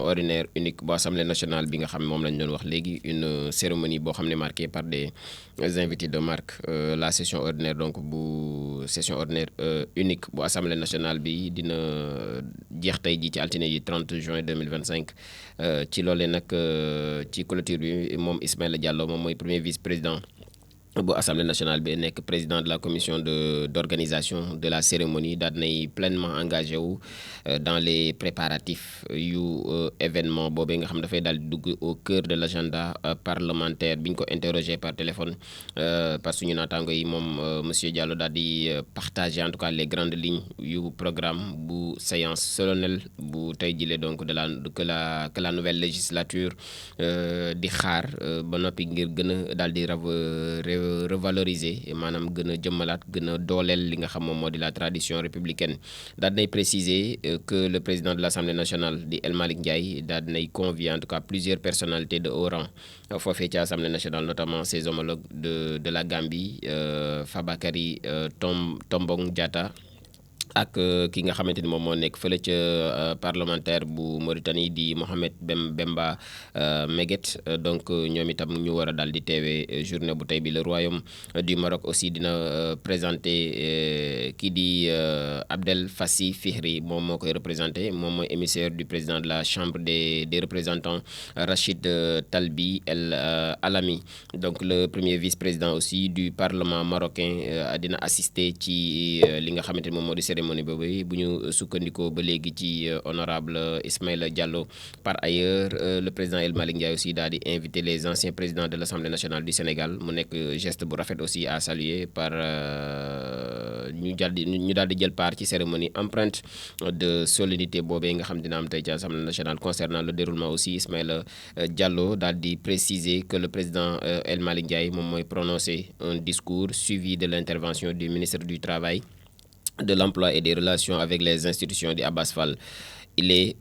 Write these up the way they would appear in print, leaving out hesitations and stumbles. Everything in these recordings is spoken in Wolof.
ordinaire unique bu assemblée nationale bi nga xam moom lañ doon wax léegi une cérémonie boo xam ne marquée par des invités de marque la session ordinaire donc bu session ordinaire unique bu assemblée nationale bi dina jeex tey jii ci altine yi 30 juin 2025 ci loolee nag ci clôture bi moom Ismaïla Diallo moom mooy premier vice-président bu assemblée nationale bi nekk président de la commission d'organisation de la cérémonie daal nay pleinement engagé wu dans les préparatifs yu événement boobee nga xam dafay daal di dugg au cœur de l'agenda parlementaire bi ñu ko interrogé par téléphone par suñu naataango yi moom monsieur Diallo daal di partager en tout cas les grandes lignes yu programme bu séance solennelle bu tey jile donc que la nouvelle législature di xaar ba noppi ngir gën a daal di revaloriser maanaam gën a jëmmalaat gën a dooleel li nga xam moom moo di la tradition républicaine daal dinay préciser que le président de l'Assemblée nationale di El Malick Ndiaye daal dinay convier en tout cas plusieurs personnalités de haut rang foofee ci Assemblée nationale notamment ses homologues de la Gambie Fabakary Tombong Jatta ak ki nga xamante ni moom moo nekk fële ca parlementaire bu Mauritanie di Mohamed Bemba Meguet donc ñoom itam ñu war a daal di teewee journée bu tey bi le royaume du Maroc aussi dina présenter kii di Abdel Fassi Fihri moom moo koy représenté moom mooy émissaire du président de la chambre des représentants Rachid Talbi El Alami donc le premier vice-président aussi du parlement marocain dina assister ci li nga xamante ni moom moo di cérémonie boobu bu ñu sukkandikoo ba léegi ci honorable Ismaïla Diallo. Par ailleurs le président El Malick Ndiaye aussi daal di inviter les anciens présidents de l'Assemblée nationale du Sénégal mu nekk geste bu rafet aussi à saluer par ñu daal di jël part ci cérémonie empreinte de solennité boobee nga xam dina am tey ci Assemblée nationale. Concernant le déroulement aussi Ismaïla Diallo daal di préciser que le président El Malick Ndiaye moom mooy prononcer un discours suivi de l'intervention du ministre du Travail, de l'emploi et des relations avec les institutions di Abass Fall. Il est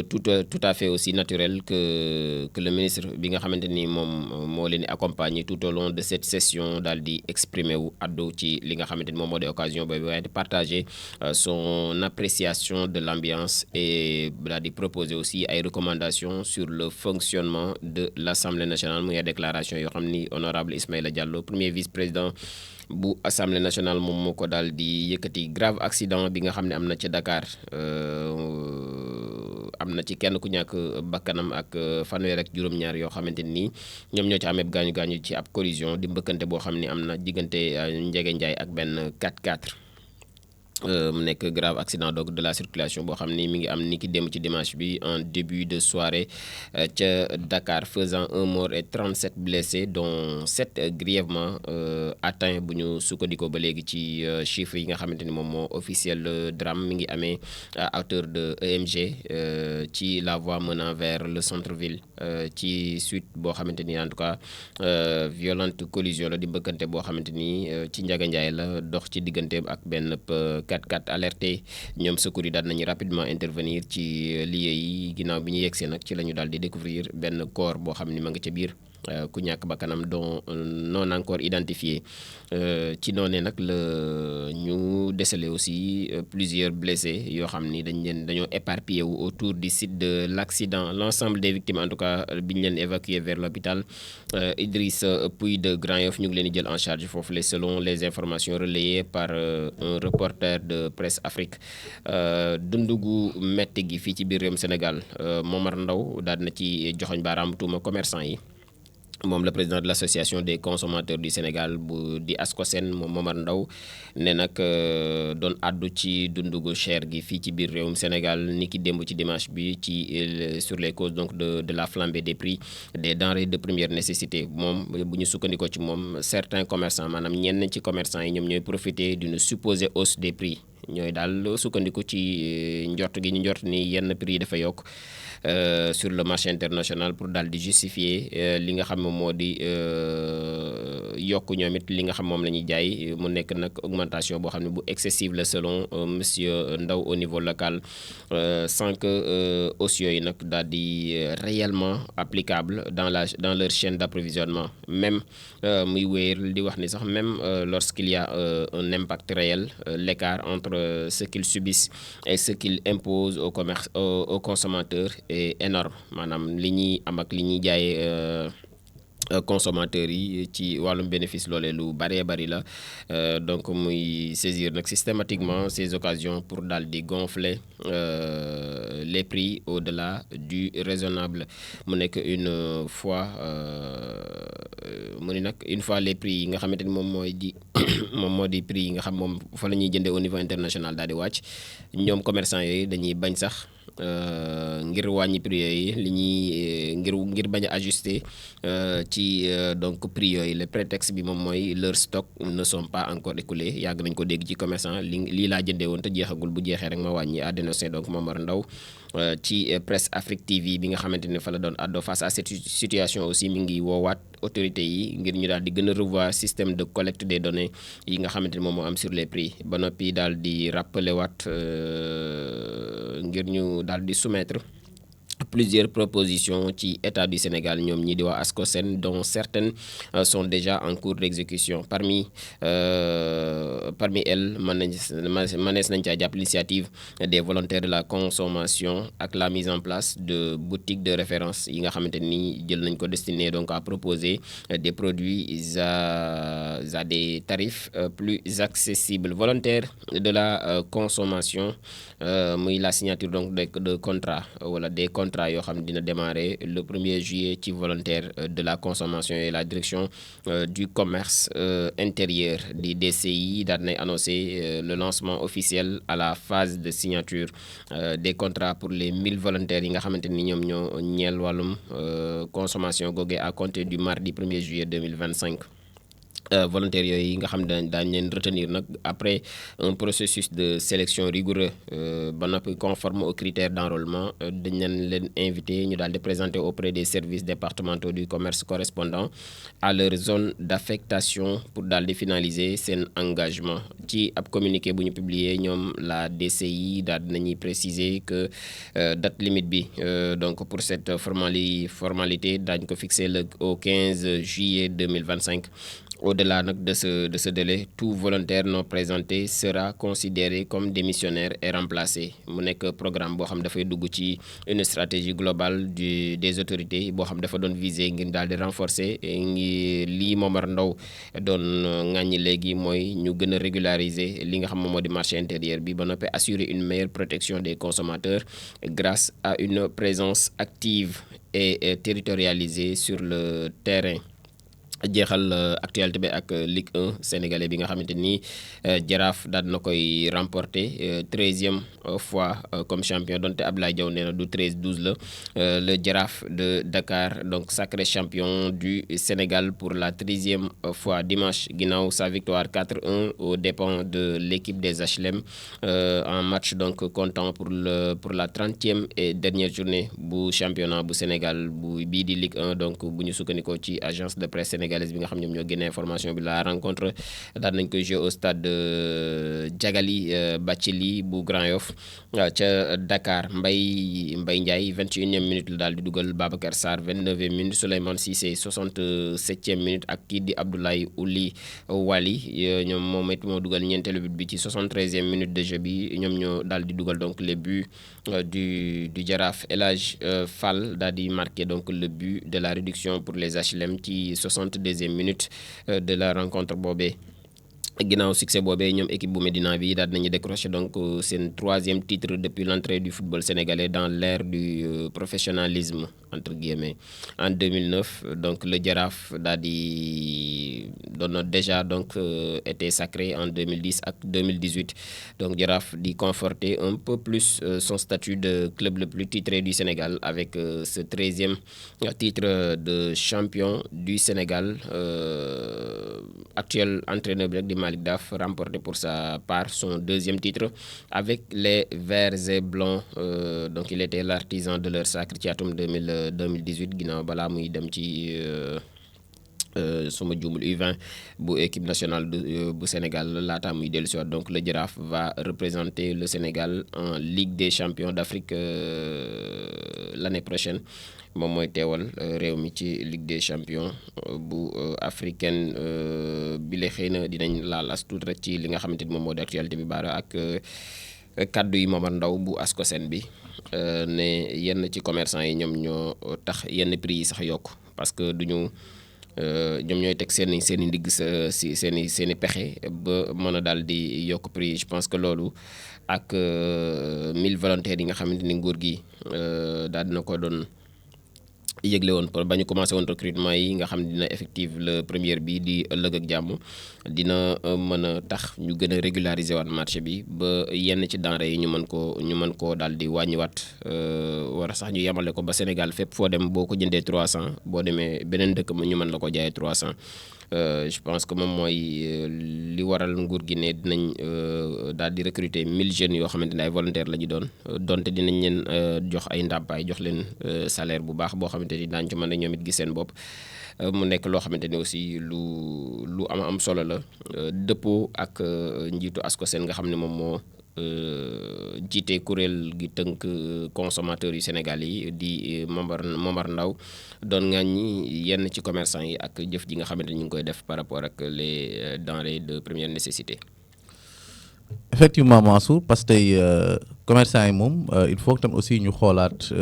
tout à fait aussi naturel que le ministre bi nga xamante ni moom moo leen di accompagner tout au long de cette session daal di exprimer wu addu ci li nga xamante ni moom moo di occasion boobu waaye di partager son appréciation de l'ambiance et daal di proposer aussi ay recommandations sur le fonctionnement de l'Assemblée nationale muy déclaration yoo xam ni honorable Ismaïla Diallo premier vice-président bu Assemblée nationale moom moo ko daal di yëkkati. Grave accident bi nga xam ne am na ci Dakar am na ci kenn ku ñàkk bakkanam ak fanweer ak juróom-ñaar yoo xamante ni ñoom ñoo ci amee gaañu-gaañu ci ab collision di mbëkkante boo xam ni am na diggante Ndiégué Ndiaye ak benn 4x4 mu nekk grave accident donc de la circulation boo xam ni mi ngi am ni ki démb ci dimanche bi en début de soirée ca Dakar faisant un mort et 37 blessés dont 7 grièvement atteints bu ñu sukkandikoo ba léegi ci chiffres yi nga xamante ni moom moo officiel drame mi ngi amee à hauteur de EMG ci la voie menant vers le centre-ville ci suite boo xamante ni en tout cas violente collision la di mbëkkante boo xamante ni ci Ndiaga Ndiaye la dox ci diggante ak benn 4x4 alerté ñoom secours yi daal nañu rapidement intervenir ci lieu yi ginnaaw bi ñu yegsee nag ci la ñu daal di découvrir benn corps boo xam ni ma nga ca biir ku ñàkk bakkanam dont non encore identifié ci noonee nag la ñu décelé aussi plusieurs blessés yoo xam ni dañoo éparpillé wu autour du site de l'accident. L'ensemble des victimes en tout cas bi ñu leen évacué vers l'hôpital Idriss Pouye de Grand Yoff ñu ngi leen di jël en charge foofu selon les informations relayées par un reporter de Presse Afrique. dundu gu metti gi fii ci biir réewum Sénégal Momar Ndao daal na ci joxoñ baaraam tuuma commerçant yi. moom le président de l'association des consommateurs du Sénégal bu di ASCOSEN moom Momar Ndao ne nag doon àddu ci dundu gu cher gi fii ci biir réewum Sénégal ni ki démb ci dimanche bi ci sur les causes donc de la flambée des prix des denrées de première nécessité. moom bu ñu sukkandikoo ci moom certains commerçants maanaam ñenn ci commerçants yi ñoom ñooy profiter d'une supposée hausse des prix ñooy daal sukkandiku ci njort gi ñu njort ni yenn prix dafa yokk sur le marché international pour daal di justifier li nga xam ne moo di yokk ñoom it li nga xam moom la ñuy jaay mu nekk nag augmentation boo xam ne bu excessive la selon monsieur Ndaw au niveau local sans que hausse yooyu nag daal di réellement applicable dans leur chaîne d'approvisionnement même muy wéer di wax ni sax même lorsqu'il y a un impact réel l'écart entre ce qu'ils subissent et ce qu'ils imposent aux consommateurs est énorme maanaam li ñuy am ak li ñuy jaayee consommateurs yi ci wàllum bénéfice loolee lu bëree bëri la donc muy saisir nag systématiquement ces occasions pour daal di gonfler les prix au-delà du raisonnable mu nekk une fois les prix yi nga xamante ni moom mooy di moom moo di prix yi nga xam moom fa la ñuy jëndee au niveau international daal di wàcc ñoom commerçant yooyu dañuy bañ sax ngir wàññi prix yooyu li ñuy ngir bañ a ajuster ci donc prix yooyu le prétexte bi moom mooy leurs stocks ne sont pas encore écoulés yàgg nañ ko dégg ci commerçant lii laa jëndee woon te jeexagul bu jeexee rek ma wàññi a dénoncé donc Momar Ndao ci Presse Afrique TV bi nga xamante ne fa la doon àddoo face à cette situation aussi mi ngi woowaat autorités yi ngir ñu daal di gën a revoir système de collecte des données yi nga xamante ne moom moo am sur les prix ba noppi daal di rappeler waat ngir ñu daal di soumettre plusieurs propositions ci état du Sénégal ñoom ñi di waa ASCOSEN dont certaines sont déjà en cours d'exécution parmi elles mënees nañ caa jàpp l'initiative des volontaires de la consommation ak la mise en place de boutiques de référence yi nga xamante ni jël nañ ko destiné donc à proposer des produits à des tarifs plus accessibles volontaires de la consommation muy la signature donc de contrat wala des contrats yoo xam ne dina démarrer le 1er juillet ci volontaire de la consommation et la direction du commerce intérieur di DCI daal nay annoncé le lancement officiel à la phase de signature des contrats pour les 1000 volontaires yi nga xamante ni ñoom ñoo ñeel wàllum consommation googee à compter du mardi 1er juillet 2025 volontaires yooyu nga xam ne daañu leen retenir nag après un processus de sélection rigoureux ba noppi conforme aux critères d'enrôlement dañ leen invité ñu daal di présenter auprès des services départementaux du commerce correspondant à leur zone d'affectation pour daal di finaliser seen engagement ci ab communiqué bu ñu publier ñoom la DCI daal dinañuy préciser que date limite bi donc pour cette formalité daañu ko fixer au 15 juillet 2025. Au-delà nag de ce délai tout volontaire non présenté sera considéré comme démissionnaire et remplacé mu nekk programme boo xam dafay dugg ci une stratégie globale des autorités boo xam dafa doon viser ngir daal di renforcer ngi lii Momar Ndao doon ŋàññi léegi mooy ñu gën a régulariser li nga xam moom moo di marché intérieur bi ba noppi assurer une meilleure protection des consommateurs grâce à une présence active et territorialisée sur le terrain. jeexal actualité bi ak Ligue 1 sénégalais bi nga xamante ni Jaraaf daal na koy remporter 13e fois comme champion donte Abdoulaye Diaw nee na du 13-12 la le Jaraaf de Dakar donc sacré champion du Sénégal pour la 13e fois dimanche ginnaaw sa victoire 4-1 aux dépens de l'équipe des HLM en match donc comptant pour la 30e et dernière journée bu championnat bu Sénégal bu bii di Ligue 1 donc bu ñu sukkandikoo ci agence de presse sénégalaise bi nga xam ñoom ñoo génne information bi la rencontre daal nañ koy jouer au stade Diagali Bathily bu Grand Yoff ca Dakar Mbaye Ndiaye 21e minute la daal di dugal Babacar Sarr 29e minute Souleymane Cissé 67e minute ak kii di Abdoulaye Wali ñoom moom it moo dugal ñeenteelu but bi ci 73e minute de jeu bi ñoom ñoo daal di dugal donc les buts du Jaraaf El Hadj Fall daal di marqué donc le but de la réduction pour les HLM ci 62e minute de la rencontre boobee. ginnaaw succès boobee ñoom équipe bu Médina bi daal dinañu décrocher donc seen 3e titre depuis l'entrée du football sénégalais dans l'ère du professionnalisme entre guillemets en 2009 donc le Jaraaf daal di doon déjà donc été sacré en 2010 ak 2018 donc Jaraaf di conforter un peu plus son statut de club le plus titré du Sénégal avec ce 13e titre de champion du Sénégal actuel entraîneur bi rek di Malick Daf remporté pour sa part son 2e titre avec les Verts et Blancs donc il était l'artisan de leur sacre ci atum 2018 ginnaaw balaa muy dem ci suma juumul U20 bu équipe nationale bu Sénégal laataa muy dellu si waat donc le Jaraaf va représenter le Sénégal en Ligue des champions d'Afrique l'année prochaine moom mooy teewal réew mi ci Ligue des champions bu africaine bi la xëy na dinañ laal as tuut rek ci li nga xamante ni moom moo di actualité bi baara ak kaddu yi Momar Ndao bu Ascosen bi ne yenn ci commerçant yi ñoom ñoo tax yenn prix yi sax yokk parce que duñu ñoom ñooy teg seen i ndigg si seen i pexe ba mën a daal di yokk prix je pense que loolu ak 1000 volontaires yi nga xamante ni nguur gi daal dina ko doon yëgle woon ba ñu commencé woon recrutement yi nga xam ne dina effective le première bi di ëllëg ak jàmm dina mën a tax ñu gën a régulariser waat marché bi ba yenn ci denrées yi ñu mën koo daal di wàññiwaat war a sax ñu yemale ko ba Sénégal fépp foo dem boo ko jëndee 300 boo demee beneen dëkk ñu mën la ko jaayee 300 je pense que moom mooy li waral nguur gi ne dinañ daal di recruter 1000 jeunes yoo xamante ne ay volontaires la ñu doon donte dinañ leen jox ay ndàmpaay jox leen salaire bu baax boo xamante ni daañu ci mën a ñoom it gis seen bopp mu nekk loo xamante ni aussi lu am solo la dëppoo ak njiitu Ascosen nga xam ne moom moo jiite kuréel gi tënk consommateurs yu Sénégal yi di Momar Ndao doon ŋàññi yenn ci commerçant yi ak jëf ji nga xamante ni ñu ngi koy def par rapport ak les denrées de première nécessité. Effectivement Mansour parce que tey commerçant yi moom il faut que tam aussi ñu xoolaat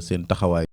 seen taxawaay.